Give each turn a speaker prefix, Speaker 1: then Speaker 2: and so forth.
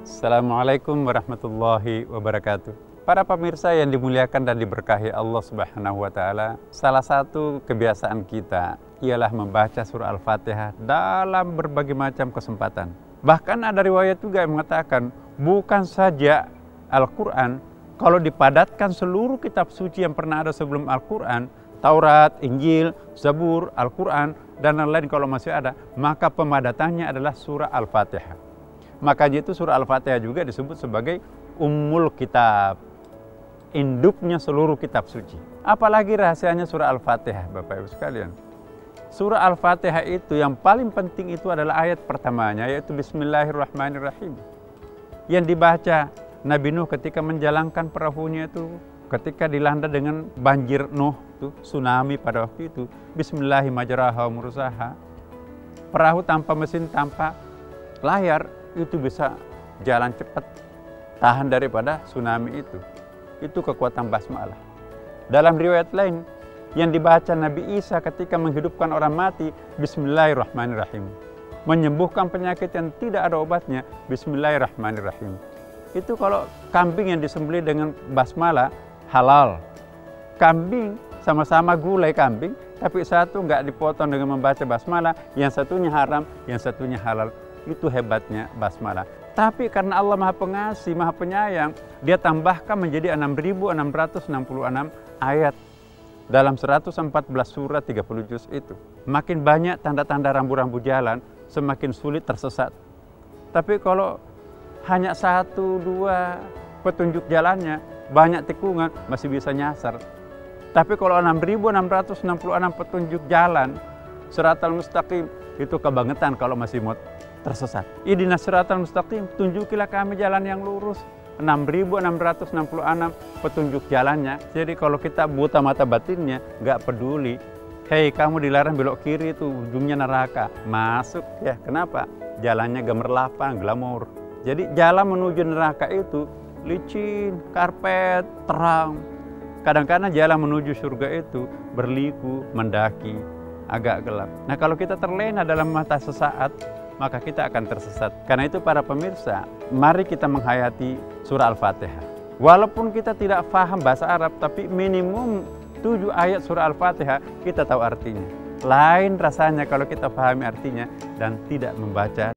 Speaker 1: Assalamualaikum warahmatullahi wabarakatuh. Para pemirsa yang dimuliakan dan diberkahi Allah Subhanahu wa Ta'ala, salah satu kebiasaan kita ialah membaca surah Al-Fatihah dalam berbagai macam kesempatan. Bahkan ada riwayat juga yang mengatakan, bukan saja Al-Quran, kalau dipadatkan seluruh kitab suci yang pernah ada sebelum Al-Quran, Taurat, Injil, Zabur, Al-Quran, dan lain-lain kalau masih ada, maka pemadatannya adalah surah Al-Fatihah. Makanya itu surah Al-Fatihah juga disebut sebagai Ummul Kitab, induknya seluruh kitab suci. Apalagi rahasianya surah Al-Fatihah, Bapak Ibu sekalian. Surah Al-Fatihah itu yang paling penting itu adalah ayat pertamanya, yaitu Bismillahirrahmanirrahim. Yang dibaca Nabi Nuh ketika menjalankan perahunya itu, ketika dilanda dengan banjir Nuh, itu tsunami pada waktu itu, Bismillahirrahmanirrahim. Perahu tanpa mesin, tanpa layar, itu bisa jalan cepat, tahan daripada tsunami itu. Itu kekuatan basmalah. Dalam riwayat lain, yang dibaca Nabi Isa ketika menghidupkan orang mati, Bismillahirrahmanirrahim. Menyembuhkan penyakit yang tidak ada obatnya, Bismillahirrahmanirrahim. Itu kalau kambing yang disembelih dengan basmalah, halal. Kambing, sama-sama gulai kambing, tapi satu nggak dipotong dengan membaca basmalah, yang satunya haram, yang satunya halal. Itu hebatnya basmalah. Tapi karena Allah Maha Pengasih, Maha Penyayang, Dia tambahkan menjadi 6.666 ayat dalam 114 surah 30 juz itu. Makin banyak tanda-tanda rambu-rambu jalan, semakin sulit tersesat. Tapi kalau hanya 1-2 petunjuk jalannya, banyak tikungan, masih bisa nyasar. Tapi kalau 6.666 petunjuk jalan, Siratal Mustaqim, itu kebangetan kalau masih mau tersesat. Ihdinas siratal mustaqim, tunjukilah kami jalan yang lurus. 6.666 petunjuk jalannya. Jadi kalau kita buta mata batinnya, nggak peduli. Hei, kamu dilarang belok kiri, itu ujungnya neraka. Masuk ya, kenapa? Jalannya gemerlapan, glamor. Jadi jalan menuju neraka itu licin, karpet, terang. Kadang-kadang jalan menuju surga itu berliku, mendaki, agak gelap. Nah, kalau kita terlena dalam mata sesaat, maka kita akan tersesat. Karena itu para pemirsa, mari kita menghayati surah Al-Fatihah. Walaupun kita tidak paham bahasa Arab, tapi minimum 7 ayat surah Al-Fatihah kita tahu artinya. Lain rasanya kalau kita pahami artinya dan tidak membaca